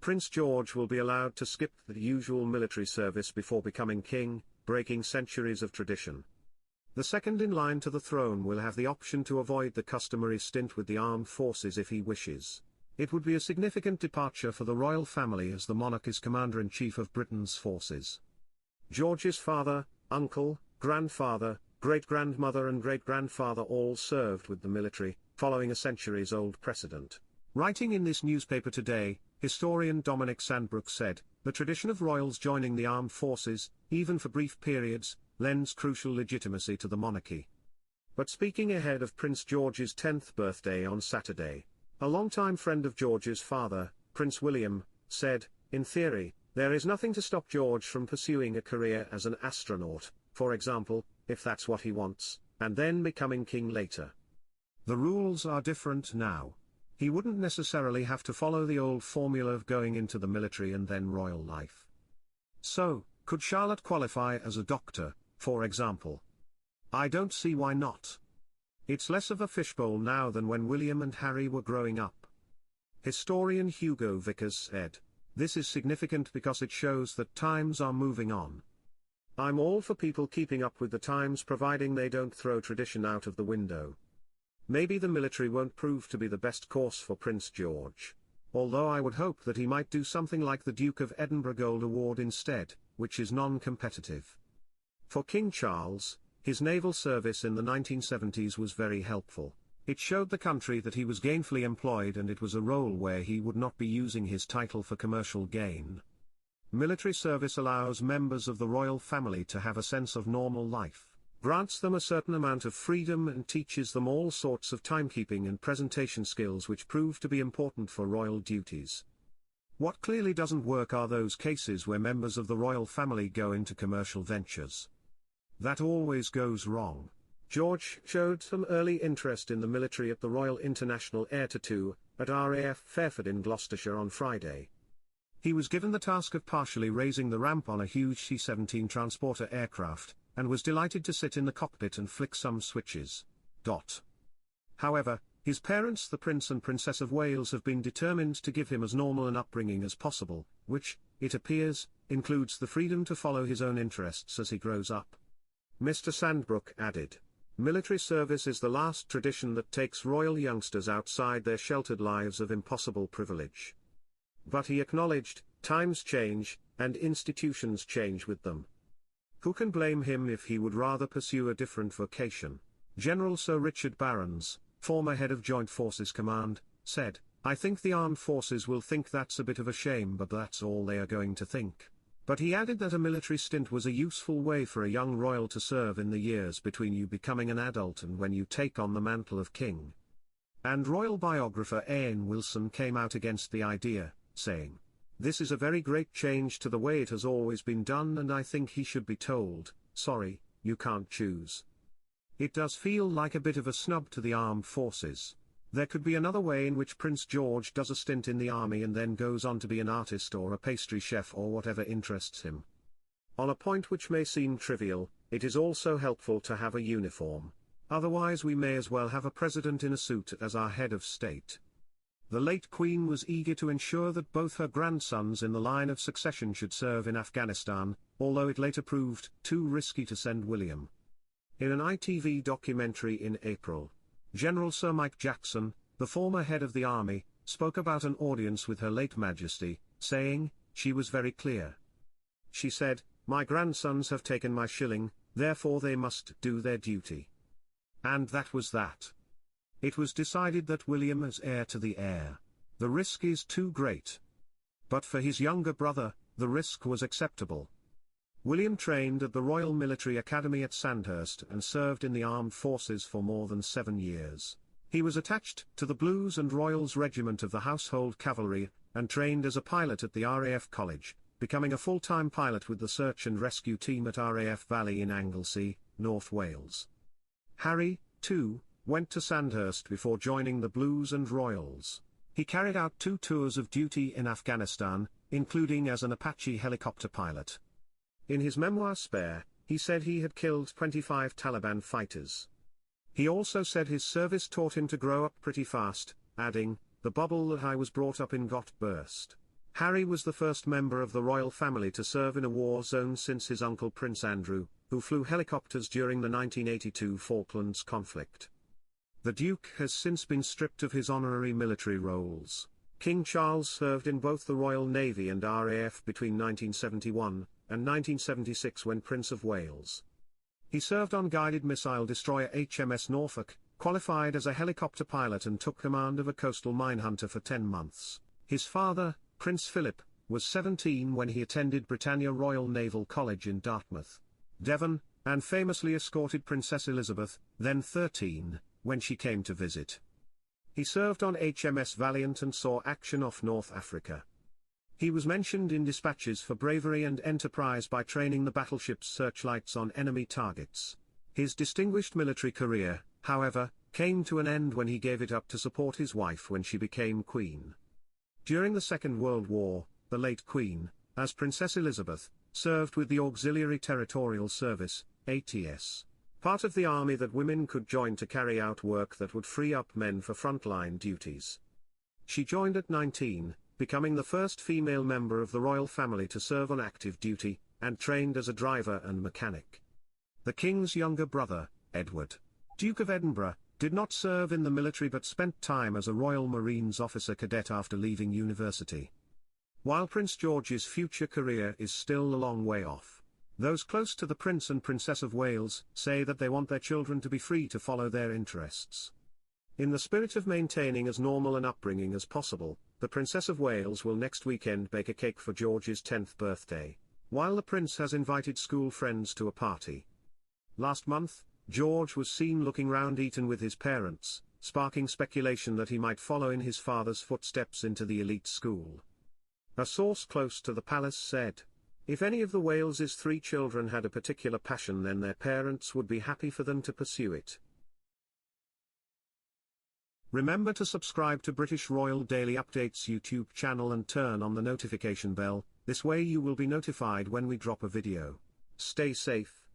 Prince George will be allowed to skip the usual military service before becoming king, breaking centuries of tradition. The second in line to the throne will have the option to avoid the customary stint with the armed forces if he wishes. It would be a significant departure for the royal family as the monarch is commander-in-chief of Britain's forces. George's father, uncle, grandfather, great-grandmother and great-grandfather all served with the military, following a centuries-old precedent. Writing in this newspaper today, historian Dominic Sandbrook said, "The tradition of royals joining the armed forces, even for brief periods, lends crucial legitimacy to the monarchy." But speaking ahead of Prince George's 10th birthday on Saturday, a longtime friend of George's father, Prince William, said, "In theory, there is nothing to stop George from pursuing a career as an astronaut, for example, if that's what he wants, and then becoming king later. The rules are different now. He wouldn't necessarily have to follow the old formula of going into the military and then royal life. So, could Charlotte qualify as a doctor, for example? I don't see why not. It's less of a fishbowl now than when William and Harry were growing up." Historian Hugo Vickers said, "This is significant because it shows that times are moving on. I'm all for people keeping up with the times providing they don't throw tradition out of the window. Maybe the military won't prove to be the best course for Prince George. Although I would hope that he might do something like the Duke of Edinburgh Gold Award instead, which is non-competitive. For King Charles, his naval service in the 1970s was very helpful. It showed the country that he was gainfully employed and it was a role where he would not be using his title for commercial gain. Military service allows members of the royal family to have a sense of normal life, grants them a certain amount of freedom and teaches them all sorts of timekeeping and presentation skills which prove to be important for royal duties. What clearly doesn't work are those cases where members of the royal family go into commercial ventures. That always goes wrong. George showed some early interest in the military at the Royal International Air Tattoo, at RAF Fairford in Gloucestershire on Friday. He was given the task of partially raising the ramp on a huge C-17 transporter aircraft, and was delighted to sit in the cockpit and flick some switches. However, his parents the Prince and Princess of Wales have been determined to give him as normal an upbringing as possible, which, it appears, includes the freedom to follow his own interests as he grows up. Mr. Sandbrook added, "Military service is the last tradition that takes royal youngsters outside their sheltered lives of impossible privilege." But he acknowledged, times change, and institutions change with them. Who can blame him if he would rather pursue a different vocation? General Sir Richard Barrons, former head of Joint Forces Command, said, "I think the armed forces will think that's a bit of a shame, but that's all they are going to think." But he added that a military stint was a useful way for a young royal to serve in the years between you becoming an adult and when you take on the mantle of king. And royal biographer Ian Wilson came out against the idea, saying, "This is a very great change to the way it has always been done, and I think he should be told, sorry, you can't choose." It does feel like a bit of a snub to the armed forces. There could be another way in which Prince George does a stint in the army and then goes on to be an artist or a pastry chef or whatever interests him. On a point which may seem trivial, it is also helpful to have a uniform. Otherwise we may as well have a president in a suit as our head of state. The late Queen was eager to ensure that both her grandsons in the line of succession should serve in Afghanistan, although it later proved too risky to send William. In an ITV documentary in April, General Sir Mike Jackson, the former head of the army, spoke about an audience with Her late Majesty, saying, "She was very clear. She said, 'My grandsons have taken my shilling, therefore they must do their duty.' And that was that. It was decided that William is heir to the heir. The risk is too great. But for his younger brother, the risk was acceptable." William trained at the Royal Military Academy at Sandhurst and served in the armed forces for more than 7 years. He was attached to the Blues and Royals Regiment of the Household Cavalry, and trained as a pilot at the RAF College, becoming a full-time pilot with the search and rescue team at RAF Valley in Anglesey, North Wales. Harry, too, went to Sandhurst before joining the Blues and Royals. He carried out 2 tours of duty in Afghanistan, including as an Apache helicopter pilot. In his memoir Spare, he said he had killed 25 Taliban fighters. He also said his service taught him to grow up pretty fast, adding, "The bubble that I was brought up in got burst." Harry was the first member of the royal family to serve in a war zone since his uncle Prince Andrew, who flew helicopters during the 1982 Falklands conflict. The Duke has since been stripped of his honorary military roles. King Charles served in both the Royal Navy and RAF between 1971 and 1976 when Prince of Wales. He served on guided missile destroyer HMS Norfolk, qualified as a helicopter pilot and took command of a coastal minehunter for 10 months. His father, Prince Philip, was 17 when he attended Britannia Royal Naval College in Dartmouth, Devon, and famously escorted Princess Elizabeth, then 13, when she came to visit. He served on HMS Valiant and saw action off North Africa. He was mentioned in dispatches for bravery and enterprise by training the battleship's searchlights on enemy targets. His distinguished military career, however, came to an end when he gave it up to support his wife when she became Queen. During the Second World War, the late Queen, as Princess Elizabeth, served with the Auxiliary Territorial Service, ATS, part of the army that women could join to carry out work that would free up men for frontline duties. She joined at 19, becoming the first female member of the royal family to serve on active duty, and trained as a driver and mechanic. The King's younger brother, Edward, Duke of Edinburgh, did not serve in the military but spent time as a Royal Marines officer cadet after leaving university. While Prince George's future career is still a long way off, those close to the Prince and Princess of Wales say that they want their children to be free to follow their interests. In the spirit of maintaining as normal an upbringing as possible, the Princess of Wales will next weekend bake a cake for George's 10th birthday, while the Prince has invited school friends to a party. Last month, George was seen looking round Eton with his parents, sparking speculation that he might follow in his father's footsteps into the elite school. A source close to the palace said, "If any of the Wales's 3 children had a particular passion, then their parents would be happy for them to pursue it." Remember to subscribe to British Royal Daily Updates YouTube channel and turn on the notification bell, this way you will be notified when we drop a video. Stay safe.